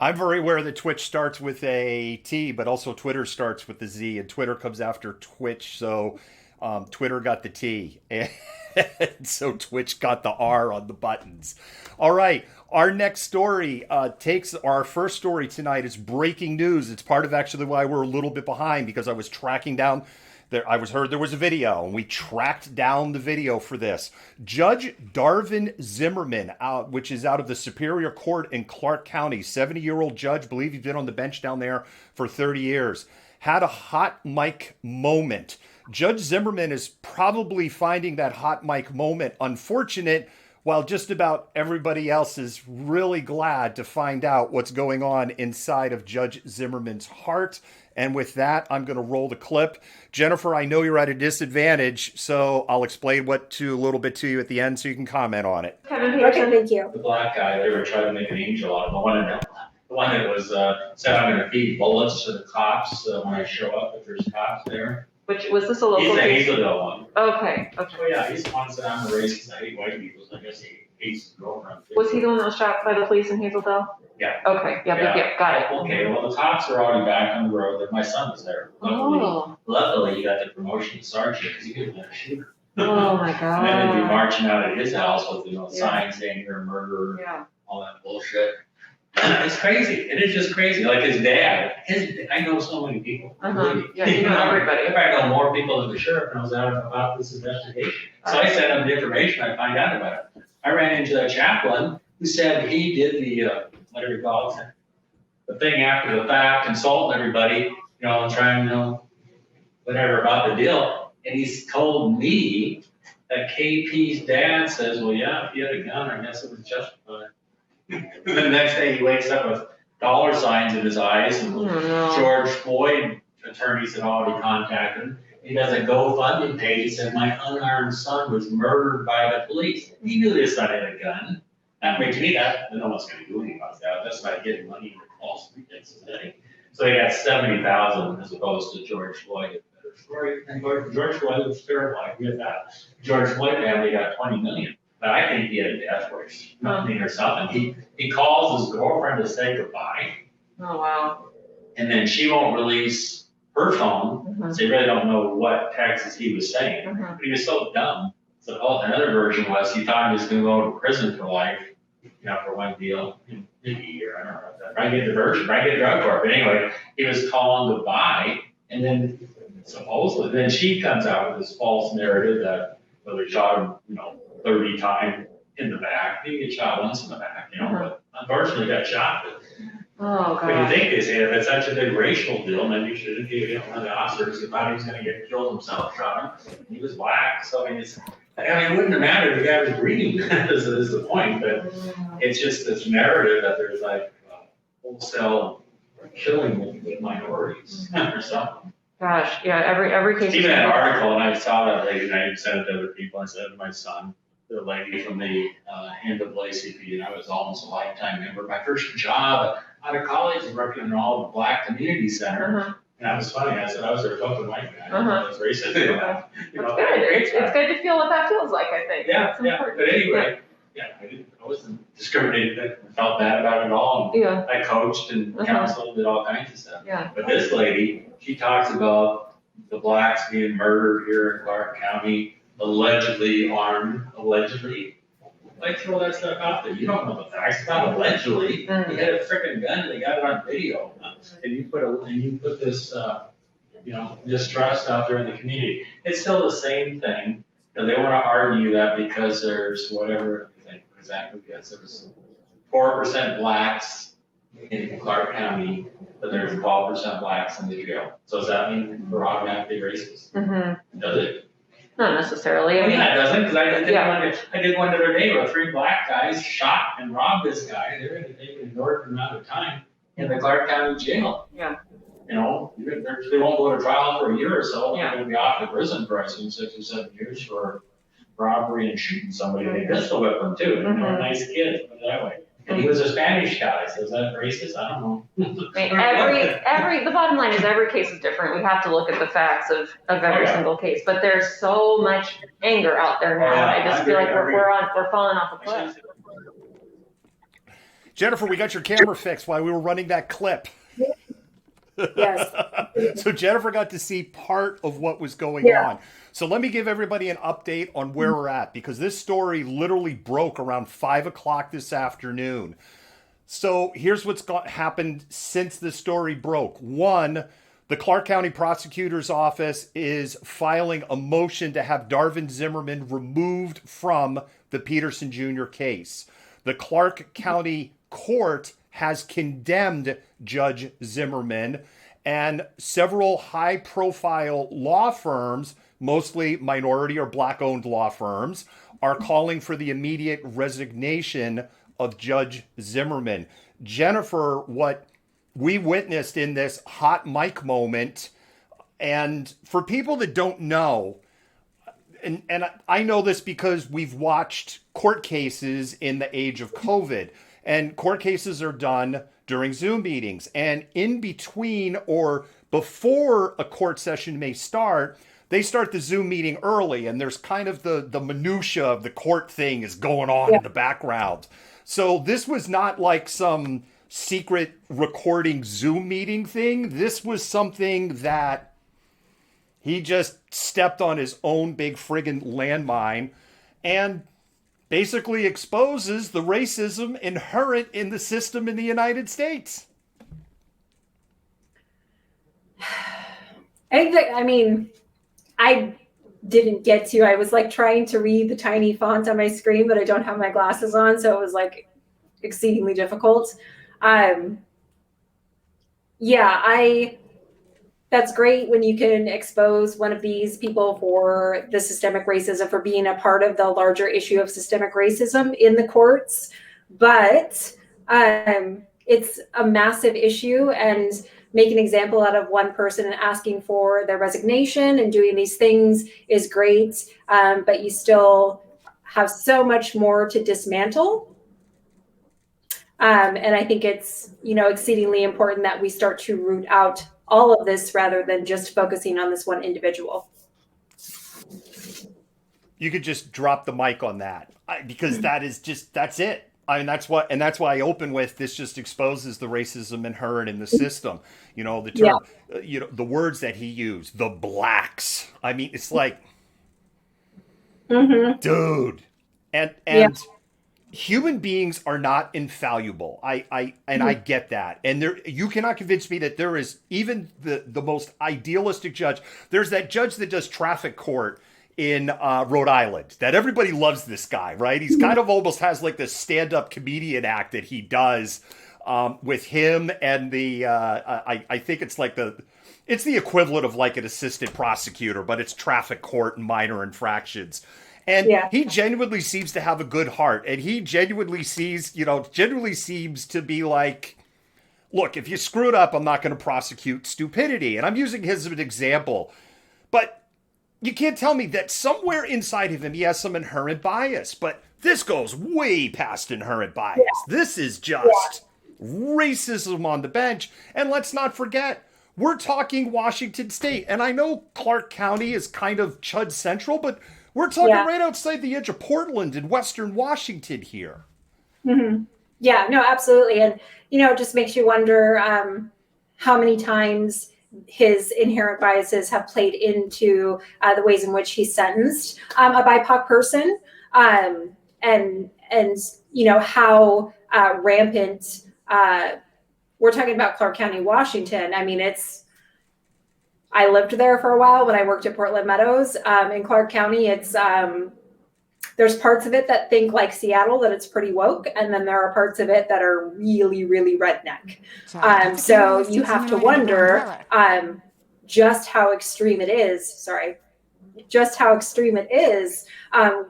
I'm very aware that Twitch starts with a T, but also Twitter starts with the Z, and Twitter comes after Twitch. So Twitter got the T, and so Twitch got the R on the buttons. All right, our next story takes our first story tonight is breaking news. It's part of actually why we're a little bit behind because I was tracking down there. I was heard there was a video, and we tracked down the video for this. Judge Darvin Zimmerman, which is out of the Superior Court in Clark County, 70-year-old judge, believe he's been on the bench down there for 30 years, had a hot mic moment. Judge Zimmerman is probably finding that hot mic moment unfortunate, while just about everybody else is really glad to find out what's going on inside of Judge Zimmerman's heart. And with that, I'm going to roll the clip. Jennifer, I know you're at a disadvantage, so I'll explain a little bit to you at the end so you can comment on it. Kevin Peterson. Okay, thank you. The black guy, they were trying to make an angel out of the one that was said I'm going to feed bullets to the cops when I show up if there's cops there. Which was this a local He's the case? Hazeldale one. Okay. Oh yeah, he's the one that said I'm a racist. I hate white people. So I guess he hates his girlfriend. Was he the one that was shot by the police in Hazeldale? Yeah. Okay. Yep. Got it. Okay. Well, the cops are already back on the road. That my son was there. Luckily, he got the promotion to sergeant because he couldn't let a shooter. Oh my God. And then they'd be marching out at his house with signs saying you're a murderer. Yeah. All that bullshit. It's crazy. It is just crazy. Like his dad. I know so many people. Yeah, you know everybody. I probably know more people than the sheriff knows out about this investigation. So I sent him the information. I find out about it. I ran into a chaplain who said he did the whatever you call it, the thing after the fact, consulting everybody, and trying whatever about the deal. And he's told me that KP's dad says, well, yeah, if he had a gun, I guess it was justified. The next day he wakes up with dollar signs in his eyes, and George Floyd attorneys had already contacted him. He does a GoFundMe page. He said, my unarmed son was murdered by the police. He knew his son had a gun. That makes me no one's going to do anything about that. That's not getting money for false pretenses. So he got 70,000 as opposed to George Floyd. And George Floyd was terrible. I get that. George Floyd family got 20 million. But I think he had a death wish, nothing or something. He calls his girlfriend to say goodbye. Oh, wow. And then she won't release her phone, so you really don't know what texts he was saying. But he was so dumb. So another version was he thought he was going to go to prison for life, for one deal, maybe a year, I don't know about that. Probably get diversion, probably get drug court. But anyway, he was calling goodbye, and then supposedly, then she comes out with this false narrative that they shot him, 30 times in the back. He get shot once in the back, but unfortunately got shot. Oh, God. But you think they say if it's such a big racial deal, then you should have given one of the officers who thought he was going to get killed himself, shot him. He was black, so it wouldn't have mattered if the guy was green, is the point, but it's just this narrative that there's like wholesale killing with minorities or something. Gosh, yeah, every case. Even that article, and I saw that lady, and I sent it to other people. I said to my son, the lady from the NAACP, and I was almost a lifetime member. My first job out of college was working in all the black community center. And that was funny. I said I was their token white guy. I was racist. That's good. It's good to feel what that feels like, I think. Yeah. But anyway, I wasn't discriminated. I felt bad about it all. And I coached and counseled, did all kinds of stuff. Yeah. But this lady, she talks about the blacks being murdered here in Clark County, allegedly armed, allegedly. Like, throw that stuff out there. You don't know the facts. It's not allegedly. He had a freaking gun and they got it on video. And you put this, distrust out there in the community. It's still the same thing. And they want to argue that because there's whatever, I think exactly, yes, there's 4% blacks in Clark County, but there's 12% blacks in the jail. So does that mean we're automatically racist? Does it? Not necessarily. I mean, it doesn't, because I did one the other day where 3 black guys shot and robbed this guy. They're going to take an inordinate amount of time in the Clark County jail. Yeah. They won't go to trial for a year or so. They're going to be off to prison for, I assume, 6 or 7 years for robbery and shooting somebody. They pistol whip them too. They're nice kids, put it that way. And he was a Spanish guy, so is that racist? I don't know. The bottom line is every case is different. We have to look at the facts of every single case. But there's so much anger out there now. I just feel like we're falling off a cliff. Jennifer, we got your camera fixed while we were running that clip. Yes. So Jennifer got to see part of what was going Yeah. on. So let me give everybody an update on where we're at, because this story literally broke around 5 o'clock this afternoon. So here's what's happened since the story broke. One, the Clark County Prosecutor's Office is filing a motion to have Darvin Zimmerman removed from the Peterson Jr. case. The Clark County Court has condemned Judge Zimmerman, and several high-profile law firms, mostly minority or black-owned law firms, are calling for the immediate resignation of Judge Zimmerman. Jennifer, what we witnessed in this hot mic moment, and for people that don't know, and I know this because we've watched court cases in the age of COVID, and court cases are done during Zoom meetings. And in between or before a court session may start, they start the Zoom meeting early, and there's kind of the minutia of the court thing is going on in the background. So this was not like some secret recording Zoom meeting thing. This was something that he just stepped on his own big friggin' landmine and basically exposes the racism inherent in the system in the United States. I mean, I didn't get to. I was like trying to read the tiny font on my screen, but I don't have my glasses on, so it was like exceedingly difficult. That's great when you can expose one of these people for the systemic racism, for being a part of the larger issue of systemic racism in the courts. But it's a massive issue, and make an example out of one person and asking for their resignation and doing these things is great. But you still have so much more to dismantle. And I think it's, exceedingly important that we start to root out all of this rather than just focusing on this one individual. You could just drop the mic on that, because that's it. I mean, that's why I open with this just exposes the racism inherent in the system. The term, the words that he used, the blacks. I mean, it's like, dude, and human beings are not infallible. I get that. And you cannot convince me that there is even the most idealistic judge. There's that judge that does traffic court in Rhode Island that everybody loves this guy, right? He's kind of almost has like this stand-up comedian act that he does with him and the I think it's like it's the equivalent of like an assistant prosecutor, but it's traffic court and minor infractions. And he genuinely seems to have a good heart, and he genuinely seems to be like, look, if you screw it up, I'm not going to prosecute stupidity. And I'm using his as an example, but you can't tell me that somewhere inside of him he has some inherent bias. But this goes way past inherent bias. This is just racism on the bench. And let's not forget, we're talking Washington State. And I know Clark County is kind of Chud Central, but we're talking right outside the edge of Portland in Western Washington here. Mm-hmm. Yeah, no, absolutely. And, it just makes you wonder how many times his inherent biases have played into the ways in which he's sentenced a BIPOC person, and how rampant. We're talking about Clark County, Washington. I mean, I lived there for a while when I worked at Portland Meadows. In Clark County, it's there's parts of it that think like Seattle, that it's pretty woke, and then there are parts of it that are really, really redneck. So you have to wonder just how extreme it is.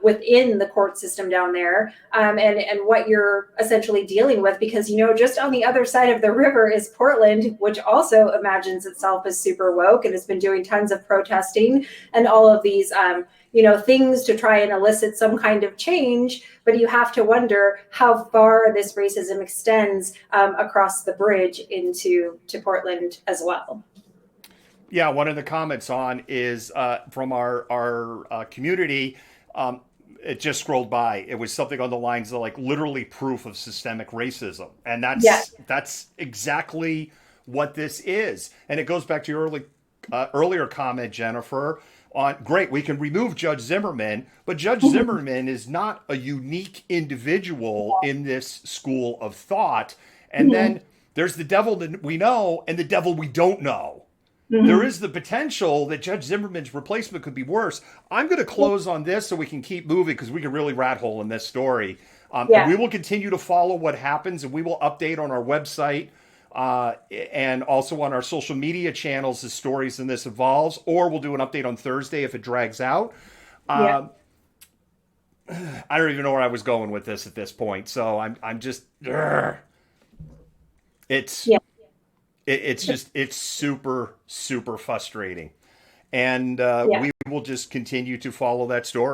Within the court system down there, and what you're essentially dealing with, because just on the other side of the river is Portland, which also imagines itself as super woke and has been doing tons of protesting and all of these things to try and elicit some kind of change. But you have to wonder how far this racism extends across the bridge to Portland as well. Yeah, one of the comments on is from our community. It just scrolled by. It was something on the lines of like literally proof of systemic racism, and Yeah. that's exactly what this is. And it goes back to your earlier comment, Jennifer. On great, we can remove Judge Zimmerman, but Judge Zimmerman is not a unique individual in this school of thought. And then there's the devil that we know and the devil we don't know. There is the potential that Judge Zimmerman's replacement could be worse. I'm going to close on this so we can keep moving because we can really rat hole in this story. And we will continue to follow what happens, and we will update on our website and also on our social media channels as stories in this evolves, or we'll do an update on Thursday if it drags out. I don't even know where I was going with this at this point, so I'm just it's super super frustrating, and we will just continue to follow that story.